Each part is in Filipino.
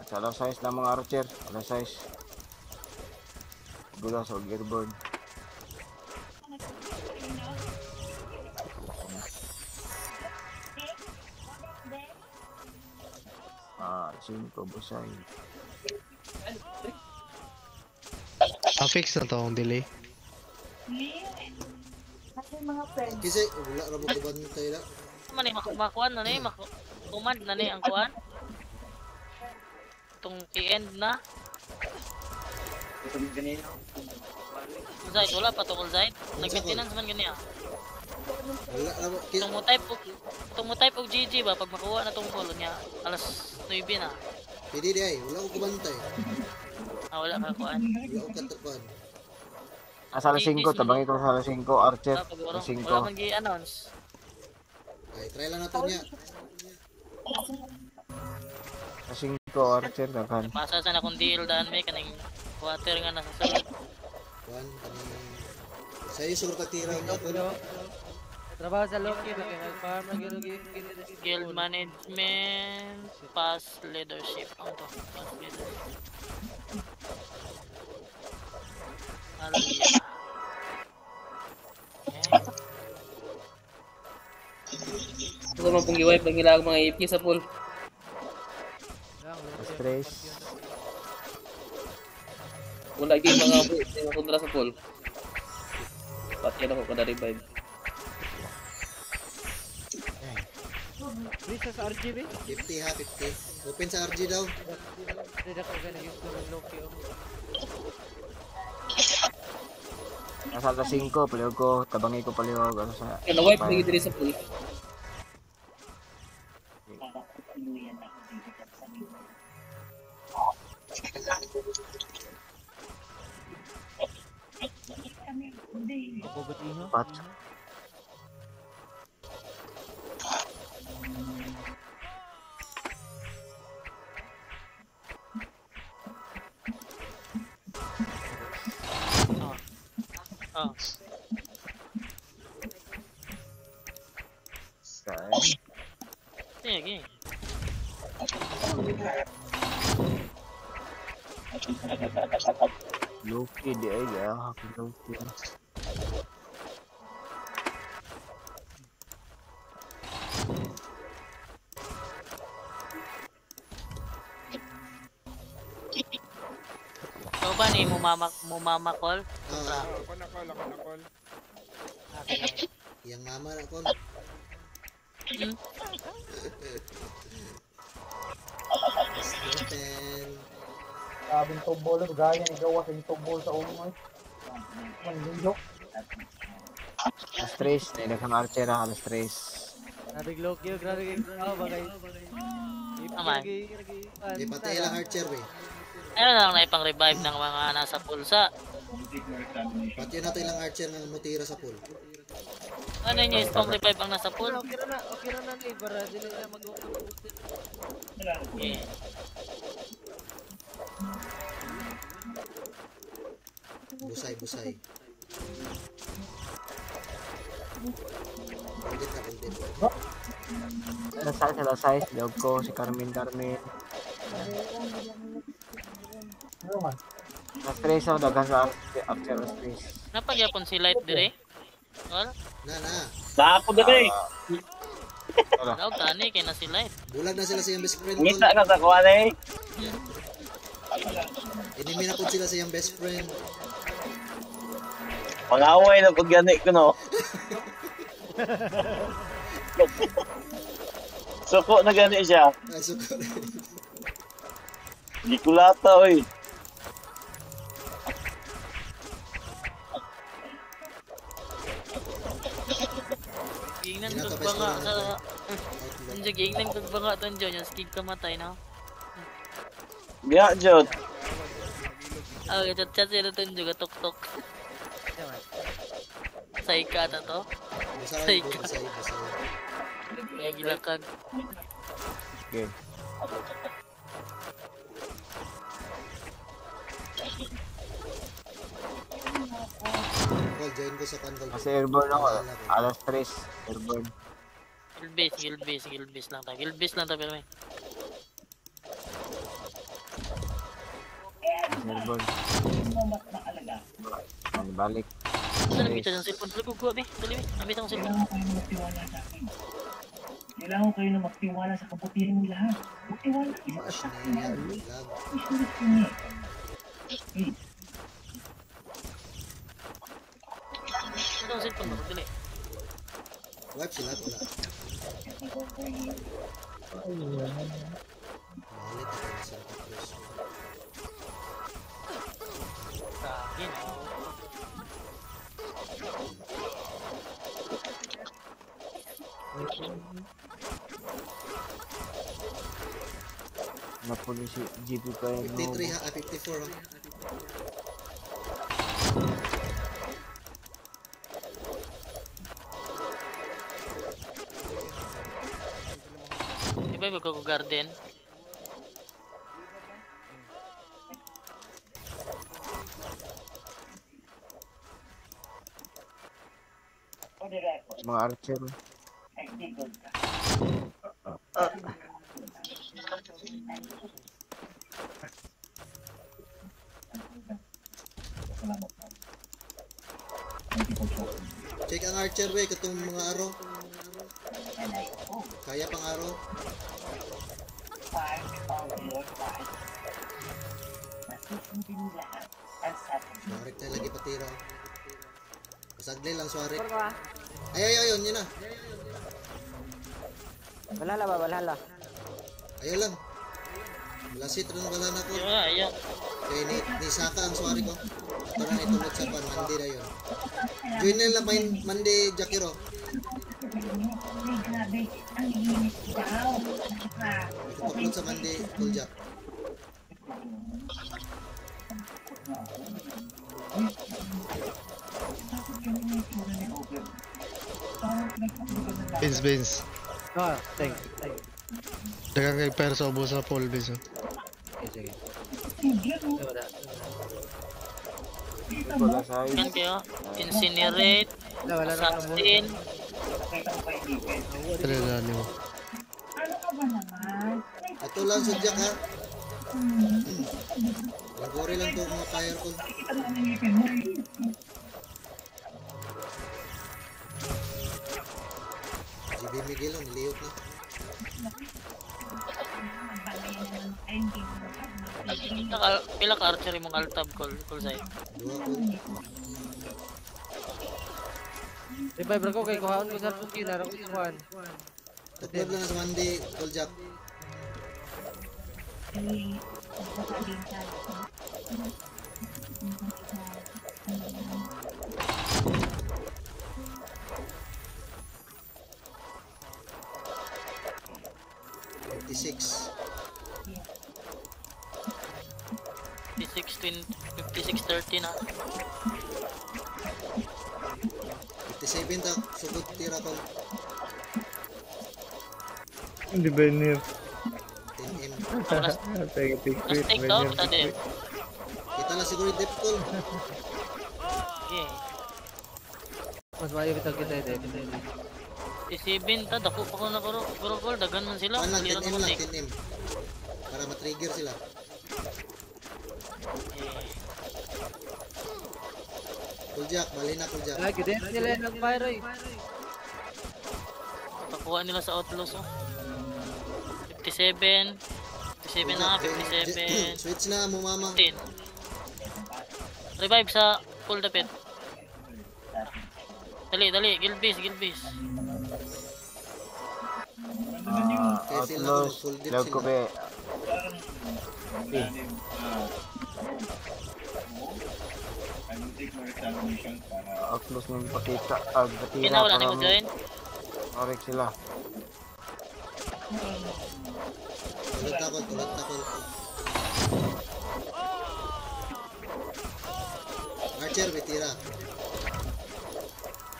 Sa alas 6 ng mga archer. Alas 6. Gula sa airborne. Ah, 5 busay. Fix na to ang delay. Kasi wala ra mo kuban tayo la. Man makuan na ni, command na ni ang kuan. Itong i-end na. Zaid, wala pa to all Zaid. Nag-maintenance man ganyan. Wala ra mo. Itong mo type og GG ba pag makuha na tong ball niya. Alas 9 na. Pwede di ay, wala ko kubantay. Ah, wala ka kuan. Wala ko katapan. Sa alas 5, tabangin ko sa alas 5, archer. Wala Alas 5. man gi-announce. Ay, try lang nato niya. Alas 5, archer, daghan. Pasa sa na kung deal daan may kaning water nga nasa sulod. Kuan kanang sayo siguro tagtira niya ko. Trabaho sa Loki, nag-farm na Guild management, past leadership. Ano to? Past leadership. Hallelujah. Ito naman pong i-wipe ang ilang mga AP sa pool. Stress. Wala yung mga kontra sa pool. Pati yan ako kada revive. Please sa RGB? 50 ha, 50. Open sa RG daw. Hindi ako ganagin ko ng Loki. Nasa alas 5, paliwag ko, tabangin ko paliwag. Ano sa... Kaya wipe lagi diri sa pool. Patch. Oh. Sige. Loki di ay Loki. So ba ni mumamakol? Ako na call. Yang mama na call. Sabing tubol, gaya ni gawa sa tubol sa umay. Manginjo. Alas 3, nailagang archer ha, alas 3. Nabig Loki, grabe kayo. Bagay. Aman. Patay lang archer we. Ano na lang na ipang revive ng mga nasa pulsa. Pati na to ilang archer nga mutira sa pool. Ano niya ipang revive ang nasa pool? Okay na ni para dili na mag-uusap. Okay. Busay. Ulit. Alas 6, liwag ko, si Carmen. Alas 3, so daghan sa archer alas 3. Napagyapon si Light dire? Wala? Na ako dali. Daw tani kay na si Light. Bulag na sila sa iyang best friend. Ngita ka sa kuwan eh. Inimi na po sila sa iyang best friend. Pangaway na pag gani ko no. Suko na gani siya. Ay, suko na. Di kulata oy. Gingnan pagbanga sa Anjo gingnan pagbanga ton John yung skig kamatay na. Biya jud. Ah, chat sila ton juga tok. Say ka ta to. Busay. Kaya gilakad. Okay. Call, join ko sa kangal. Kasi airborne ako, alas 3, airborne. Guild base lang ta. Guild base lang ta pero may. Airball. Ano, balik. Saan nakita ng cellphone? Dali ko kuha, be. Dali, be. Nakita ng cellphone. Kailangan kayo na magtiwala sa kabutihan ng lahat. Magtiwala kayo sa Mash asak na ng yan. lahat. Lag. Nakita ng cellphone mo, dali. Wipe sila. Wala. Balik ito na sila tapos. Kagin. Napuli si GP pa yun. 53 ha, 54 ha. Di ba yung magkakugarden? For the record, Mga archer. ay digod ka. Check ang archer way, katong mga araw. Kaya pang araw. Part of your life. Masusundin lahat ang sabi. Swarik na lagi patira. Pasagli lang swarik. Par ka. Ay, yun, yun na. Balhala ba, balhala. Ayaw lang. Lasit rin wala na ko. Ayan. Kaya ni Saka ang swarik ko. Para na itulog sa pan, mandi na yun. Join na lang main mandi Jakiro. Ay, grabe. Ang init daw. Ipapulot sa mandi Tuljak. Vince. Ah, thank you. Dagang kay Perso, ubos na Paul, Vince. Sige. Wala. Wala sa ayos. Yan kayo. Incinerate. Wala na ako. Assassin. Talaga mo. Ano ka ba naman? Ito lang Tuljak ha. Lagori lang to mga fire ko. GB Miguel ang niliyot na. Pila ka archery mong altab call sa'yo. Dua ko. Revive ko kay kuhaon ko sa killer ako kuhan. Upload lang sa mandi Tuljak. P16, 56-30 na. 57 ta sugod tira ko. Hindi ba yun yun? 10M. Last Take take daw, tadi. Kita lang siguro yung depth call. Yeah. Mas maayo kita kita ide. P7 ta, dako pa ko na kuro dagan man sila. Pan lang, Hindi ra 10M ko lang, take. 10M. Para ma-trigger sila. Tuljak, bali na Tuljak. Lagi din sila nag-fire eh. Pakuha nila sa outlaws oh. 57. 57 na, 57. Switch na mo mama. 10. Revive sa full dapit. Dali, Gilbis. Outlaws. Log ko be. Outlaws nang pakita. Batira Wala na para mo join. Orik sila. Tulad takol. Archer, betira.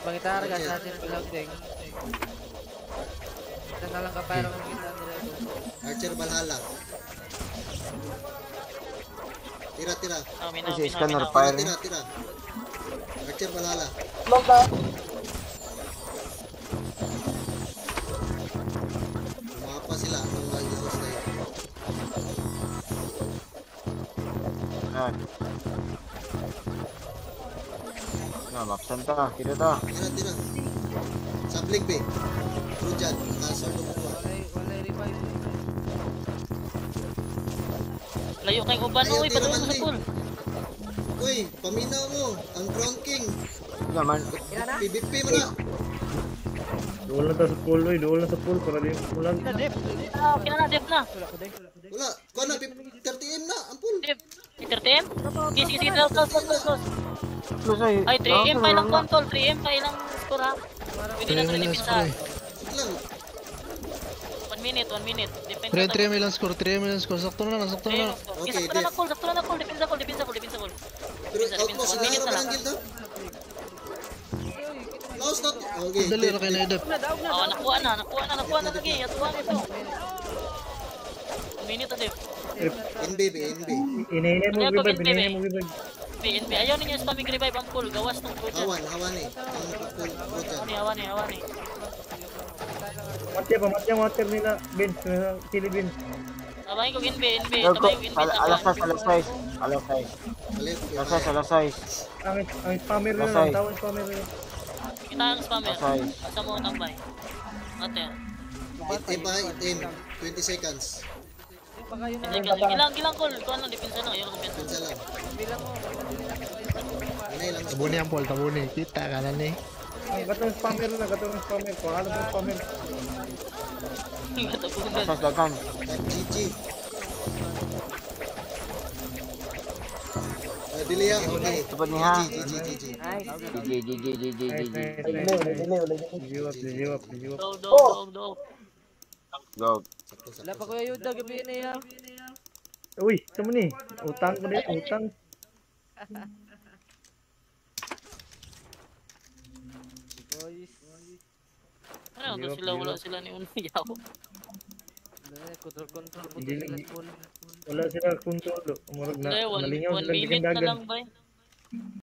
Pangitar ka sa atin bilang ding. Ito na lang kapayro ng kita nila doon. Archer, balhala. Tira. Kasi scanner fire. Tira. Archer, balhala. Lock na! Lumapa sila. Ang mga Jesus na yun. Yan. Yan, mapsan ta. Tira ta. Tira. Sapling pe. True dyan. Nakasort ko po. Wala revive. Layo kayong uban, Ayaw, uy, tira patulong man, mo sa eh. pool. Uy, paminaw mo. Ang Crown King. Naman. PVP mo na. Doon na sa pool, oy. Doon na sa pool para di ulan. Ah, okay na, Dep na. Wala. Kuha na, 30M na. Ang pool. Dep, 30M? Sige, close. Close ay. Ay, 3M pa ilang control, 3M pa ilang score ha. Pwede na ito Lang limit score sa. eh. Wait lang. 1 minute. Depende Pre, sa 3 may lang score, 3 may lang score. Sakto na. Okay, Sakto na call. Depende sa call. Pero outpost, 1 minute nahara na ba lang. ng guild, ha? Laos na. Okay, Dali na kayo na edap. Oh, nakuha na lagi. Atuwa nito. 1 minute Dep. NB. Inahinay mo, Ano to, revive. NB? Inahinay mo, revive. BNB, ayaw ninyo spamming revive ang pool. Gawas ng pool dyan. Hawan eh. Ang pool, dyan. Hawan eh. Matya nila. Bench, sili bench. Tabahin ko NB. Alas 6. Alas 6. Ang spammer na Lasay. lang. Tawang spammer na lang. Kita ang spammer. Asay. Asa mo tambay. Ate. Item. 20 seconds. Gilang call. Ito ano, depensa lang. Ayaw lang depensa. Pinsa lang. Inay lang. Tabuni ang Paul, tabuni. Kita ka na ni. Ang gatong spammer na. Pahala ng spammer. Katapunan. Asas dagan. GG. Dilia, okay. Cepat ni, ha? GG. GG. Dijiwap. Dog. Go. Wala pa kuya Yuda, gabi na ya. Uy, sama ni. Utang ko din, utang. Boys. Ano to sila? Wala sila ni Unayaw. Control po Hindi sila lang. pool. Wala sila kontrol. Umurag na. Hindi, Nalingaw 1 sila minute na dagan. lang ba?